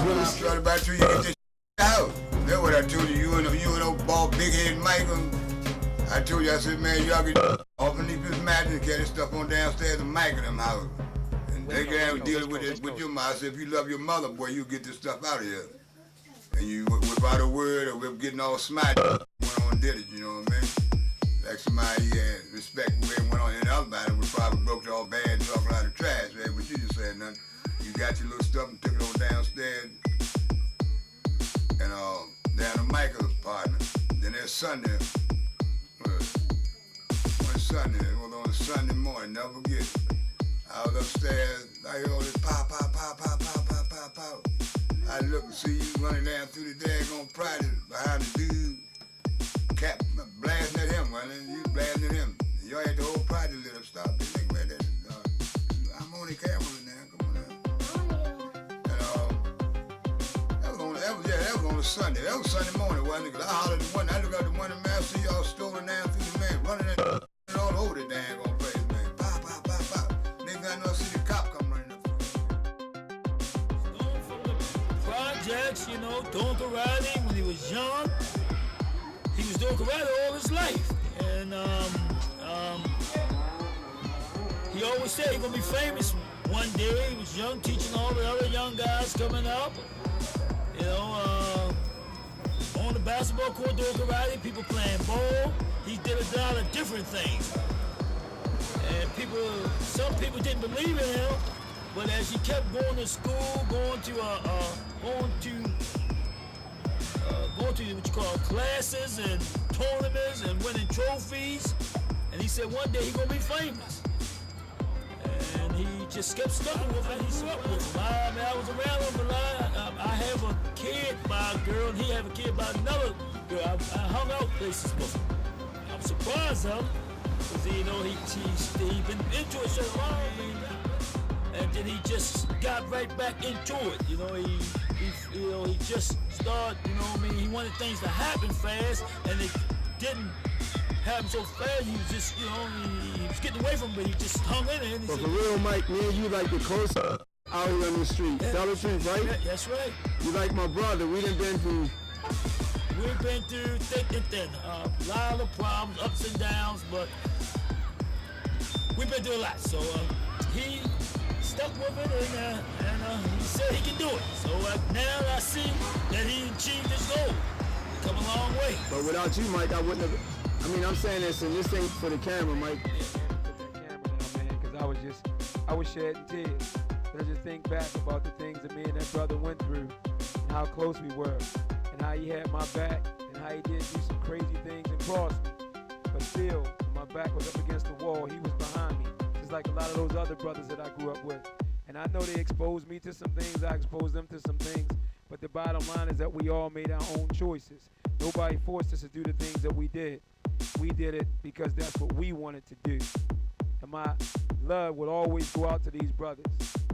Willie. Thought about you get this out. That's what I told you. You and old bald big-headed Michael. I told you, I said, man, y'all get off beneath this mattress and carry this stuff on downstairs to Mike and them house. And they can deal with it with your mother. I said, if you love your mother, boy, you get this stuff out of here. And you, without a word or with getting all smart, went on and did it, you know what I mean? Like somebody had respect for went on, and the other body would probably broke it all bad and talking a lot of trash, man, but you just said nothing. You got your little stuff and took it on downstairs. And down to Michael's apartment. Then there's Sunday. One Sunday, it was on a Sunday morning, never forget it. I was upstairs, I heard all this pop, pop, pop, pop, pop, pop, pop, pop. I look and see you running down through the daggone private behind the dude. Cap blasting at him, wasn't it? You blasting at him. Y'all had the whole project lit up. Stop it, nigga, right there. I'm on the camera now, come on now. And that was on a Sunday. That was Sunday morning, wasn't it? 'Cause I hollered at one, I look out the window, man, I see y'all strolling down through the man, running all over the daggone place, man. Pop, pop, pop, pop. Nigga, I know I see the cop come running up. Known from the projects, you know, doing karate when he was young. He was doing karate all his life. And he always said he gonna be famous one day. He was young, teaching all the other young guys coming up. You know, on the basketball court doing karate, people playing ball. He did a lot of different things. And some people didn't believe in him, but as he kept going to school, going to what you call classes and tournaments and winning trophies, and he said one day he gonna be famous. And he just kept stuck with it. He stuck with him. I was around him a lot. I have a kid by a girl, and he have a kid by another girl. I hung out places with him. I'm surprised him, because you know he been into it so long, and then he just got right back into it. You know, he just started. You know what I mean? He wanted things to happen fast, and it didn't happen so fast. He was just, you know, he was getting away from it, but he just hung in there. But for real, Mike, me and you like the close out here on the street. Yeah. Tell the truth, right? Yeah, that's right. You like my brother. We done been through. We've been through thick and thin. A lot of problems, ups and downs, but we've been through a lot. So he stuck with it, and he said he can do it. So now I see that he achieved his goal. He's come a long way. But without you, Mike, I wouldn't have. I mean, I'm saying this, and this ain't for the camera, Mike. Put that camera down, man, because I was shedding tears. But I just think back about the things that me and that brother went through, and how close we were, and how he had my back, and how he did do some crazy things and cross me. But still, when my back was up against the wall, he was behind me, just like a lot of those other brothers that I grew up with. And I know they exposed me to some things, I exposed them to some things, but the bottom line is that we all made our own choices. Nobody forced us to do the things that we did. We did it because that's what we wanted to do. And my love would always go out to these brothers,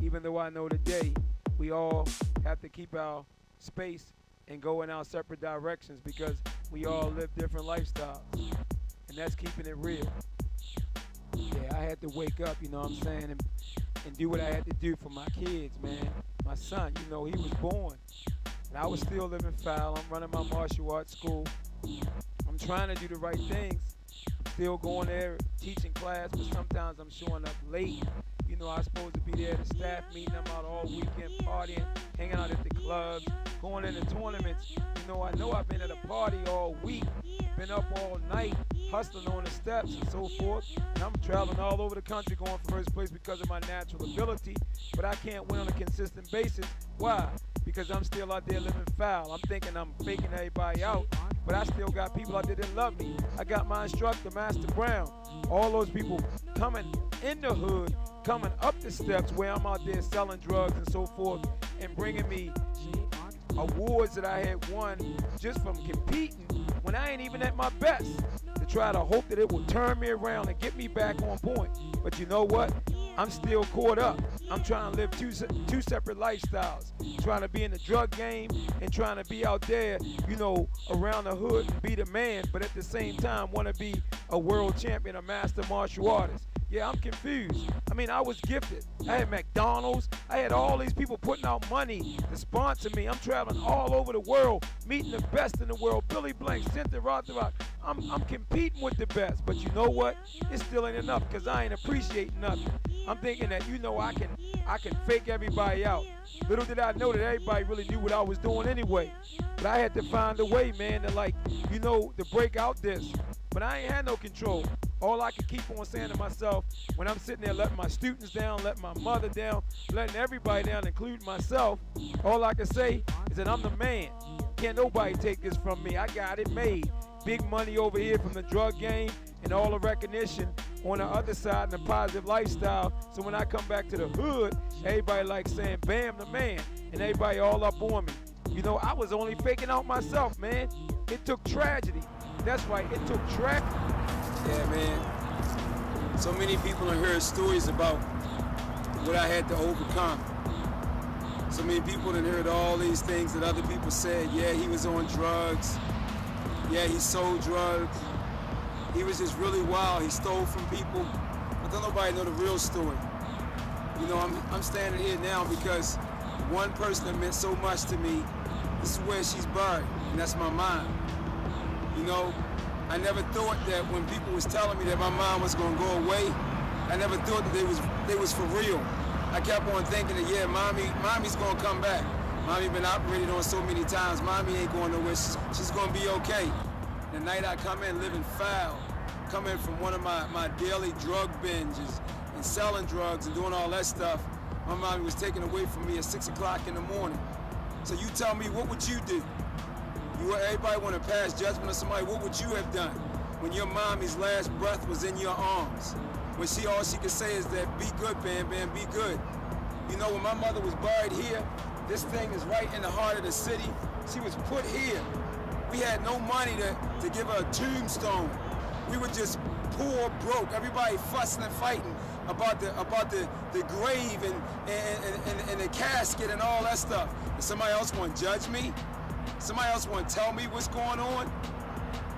even though I know today we all have to keep our space and go in our separate directions because we all live different lifestyles. And that's keeping it real. Yeah, I had to wake up, you know what I'm saying, and do what I had to do for my kids, man. My son, you know, he was born. And I was still living foul. I'm running my martial arts school. I'm trying to do the right things. Still going there, teaching class, but sometimes I'm showing up late. You know, I'm supposed to be there at the staff meeting. I'm out all weekend partying, hanging out at the clubs, going into tournaments. You know I've been at a party all week, been up all night, hustling on the steps and so forth. And I'm traveling all over the country going for first place because of my natural ability. But I can't win on a consistent basis. Why? Because I'm still out there living foul. I'm thinking I'm faking everybody out, but I still got people out there that love me. I got my instructor, Master Brown. All those people coming in the hood, coming up the steps where I'm out there selling drugs and so forth, and bringing me awards that I had won just from competing when I ain't even at my best, to try to hope that it will turn me around and get me back on point. But you know what? I'm still caught up. I'm trying to live two separate lifestyles. Trying to be in the drug game and trying to be out there, you know, around the hood and be the man, but at the same time want to be a world champion, a master martial artist. Yeah, I'm confused. I mean, I was gifted. I had McDonald's. I had all these people putting out money to sponsor me. I'm traveling all over the world, meeting the best in the world. Billy Blank, Cynthia Rothrock. I'm competing with the best. But you know what? It still ain't enough because I ain't appreciating nothing. I'm thinking that, I can fake everybody out. Little did I know that everybody really knew what I was doing anyway. But I had to find a way, man, to break out this. But I ain't had no control. All I could keep on saying to myself when I'm sitting there letting my students down, letting my mother down, letting everybody down, including myself, all I can say is that I'm the man. Can't nobody take this from me. I got it made. Big money over here from the drug game and all the recognition on the other side and the positive lifestyle. So when I come back to the hood, everybody like saying, bam, the man. And everybody all up on me. You know, I was only faking out myself, man. It took tragedy. That's right, it took tragedy. Yeah, man. So many people have heard stories about what I had to overcome. So many people have heard all these things that other people said. Yeah, he was on drugs. Yeah, he sold drugs. He was just really wild. He stole from people. But don't nobody know the real story. You know, I'm standing here now because one person that meant so much to me, this is where she's buried, and that's my mom. You know, I never thought that when people was telling me that my mom was gonna go away, I never thought that they was for real. I kept on thinking that, yeah, mommy's gonna come back. Mommy been operated on so many times. Mommy ain't going nowhere. She's gonna be okay. The night I come in living foul, coming from one of my daily drug binges and selling drugs and doing all that stuff, my mommy was taken away from me at 6 o'clock in the morning. So you tell me, what would you do? Everybody want to pass judgment on somebody. What would you have done when your mommy's last breath was in your arms? When all she could say is that, be good, Bam Bam, be good. You know, when my mother was buried here, this thing is right in the heart of the city. She was put here. We had no money to give her a tombstone. We were just poor, broke. Everybody fussing and fighting about the grave and the casket and all that stuff. And somebody else want to judge me? Somebody else want to tell me what's going on?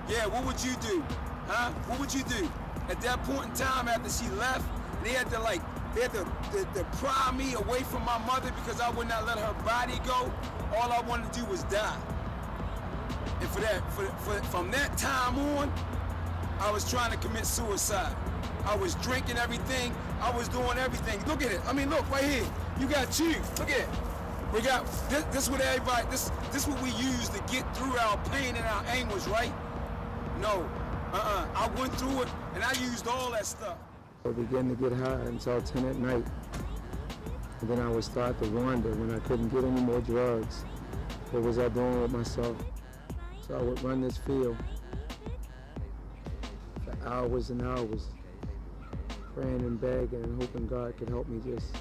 Yeah, what would you do? Huh? What would you do? At that point in time after she left, they had to pry me away from my mother because I would not let her body go. All I wanted to do was die. And from that time on, I was trying to commit suicide. I was drinking everything. I was doing everything. Look at it. I mean, look right here. You got you. Look at it. We got this. What everybody. This what we use to get through our pain and our anguish, right? No. I went through it and I used all that stuff. I began to get high until 10 at night. And then I would start to wonder when I couldn't get any more drugs. What was I doing with myself? So I would run this field for hours and hours, praying and begging and hoping God could help me just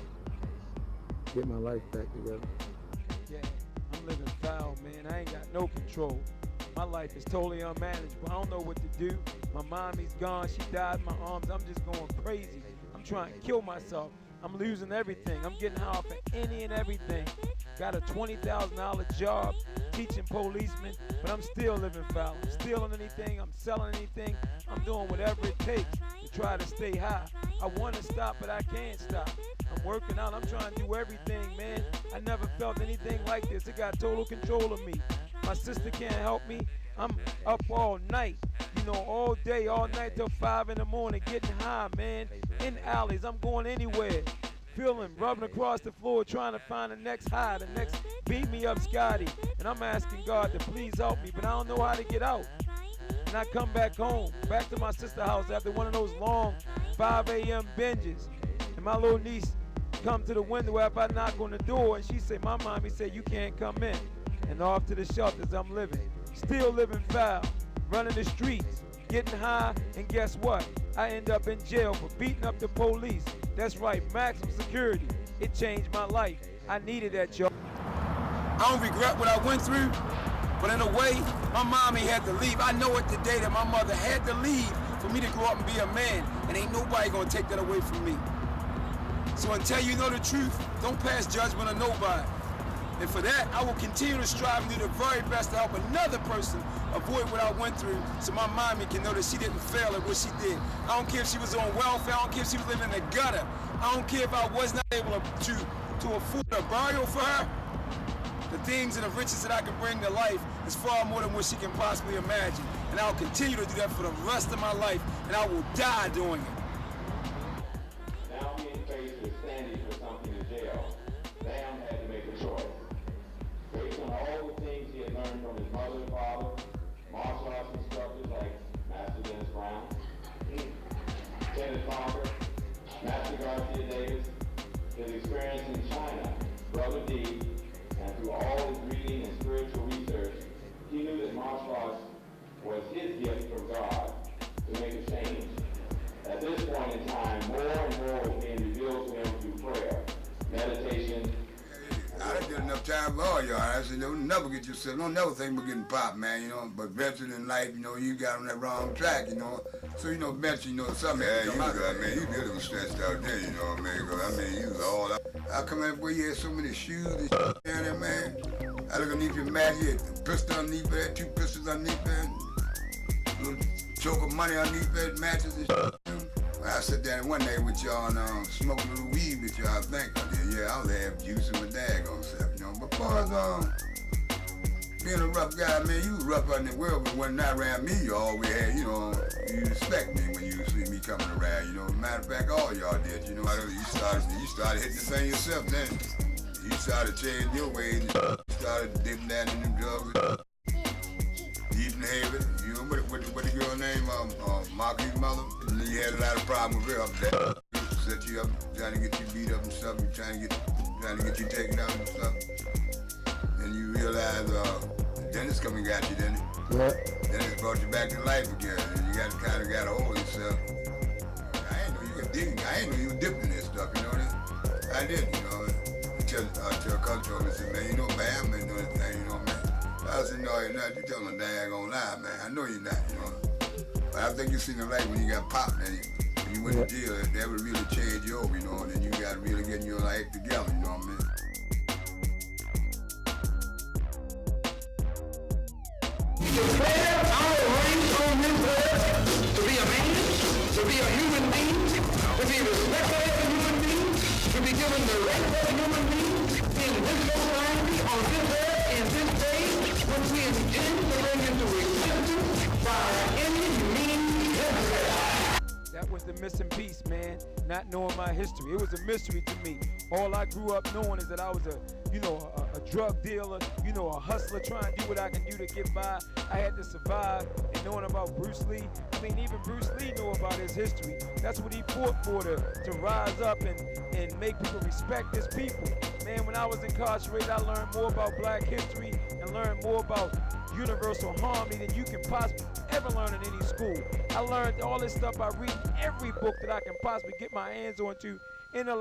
get my life back together. Yeah, I'm living foul, man. I ain't got no control. My life is totally unmanageable. I don't know what to do. My mommy's gone. She died in my arms. I'm just going crazy. I'm trying to kill myself. I'm losing everything. I'm getting high for any and everything. Got a $20,000 job teaching policemen, but I'm still living foul. I'm stealing anything. I'm selling anything. I'm doing whatever it takes to try to stay high. I want to stop, but I can't stop. I'm working out. I'm trying to do everything, man. I never felt anything like this. It got total control of me. My sister can't help me. I'm up all night, you know, all day, all night till 5 in the morning, getting high, man. In alleys, I'm going anywhere. Feeling, rubbing across the floor, trying to find the next high, the next beat me up Scotty. And I'm asking God to please help me, but I don't know how to get out. And I come back home, back to my sister's house after one of those long 5 a.m. binges. And my little niece come to the window after I knock on the door, and she said, my mommy said, you can't come in. And off to the shelters I'm living. Still living foul, running the streets, getting high, and guess what? I end up in jail for beating up the police. That's right, maximum security. It changed my life. I needed that, y'all. I don't regret what I went through, but in a way, my mommy had to leave. I know it today that my mother had to leave for me to grow up and be a man, and ain't nobody gonna take that away from me. So until you know the truth, don't pass judgment on nobody. And for that, I will continue to strive and do the very best to help another person avoid what I went through so my mommy can know that she didn't fail at what she did. I don't care if she was on welfare. I don't care if she was living in the gutter. I don't care if I was not able to afford a burial for her. The things and the riches that I can bring to life is far more than what she can possibly imagine. And I'll continue to do that for the rest of my life, and I will die doing it. Now being faced with standing for something in jail, Sam had to make a choice. Based on all the things he had learned from his mother and father, martial arts instructors like Master Dennis Brown, Kenneth Parker, Master Garcia Davis, his experience in China, Brother D, and through all his reading and spiritual research, he knew that martial arts was his gift from God to make a change. At this point in time, more and more was being revealed to him through prayer, meditation. I did enough time for all y'all. I said, don't never get yourself, don't never think about getting popped, man, you know. But eventually in life, you know, you got on that wrong track, you know. So, you know, eventually, you know, something. Yeah, you good, man. You really was stressed out there, you know what I mean? Because, I mean, you was all out. I come in where you had so many shoes and shit down there, man. I look underneath your mat, you had a pistol underneath there, 2 pistols underneath there, little choke of money underneath that mattress and shit. I sat down one day with y'all and smoked a little weed with y'all, I think I did. Yeah, I was having juice in my daggone self, you know. But as far as being a rough guy, man, you was rough out in the world, but when not around me, you always had, you know, you respect me when you see me coming around, you know. Matter of fact, all y'all did, you know. You started hitting the thing yourself then. You started changing your ways, and you started dipping down in them drugs, eating heavy. You know, what the girl name, Marky's mother? And you had a lot of problems with her up there. Set you up, trying to get you beat up and stuff, and trying to get you taken out and stuff. And you realize Dennis come and got you, didn't he? Yeah. Dennis brought you back to life again, and you kind of got a hold of yourself. I ain't know you could dig. I ain't know you were dipping in this stuff, you know what I didn't, you know. Until a coach told me, said, man, you know, Bam ain't doing anything, you know, man. I said, no, you're not. You telling a daggone lie, man. I know you're not, you know. But I think you seen the light when you got popped, man. When you went to jail, that would really change you over, you know, and then you got to really get your life together, you know what I mean? Declare our right on this earth to be a man, to be a human being, to be respected as a human being, to be given the rights of a human being in this society, on this earth, in this day, which we intend to bring into existence by any means necessary. That was the missing piece, man. Not knowing my history. It was a mystery to me. All I grew up knowing is that I was a drug dealer, a hustler trying to do what I can do to get by. I had to survive. And knowing about Bruce Lee, I mean, even Bruce Lee knew about his history. That's what he fought for, to rise up and make people respect his people. Man, when I was incarcerated, I learned more about black history and learned more about universal harmony than you can possibly ever learn in any school. I learned all this stuff by reading every book that I can possibly get my hands onto in the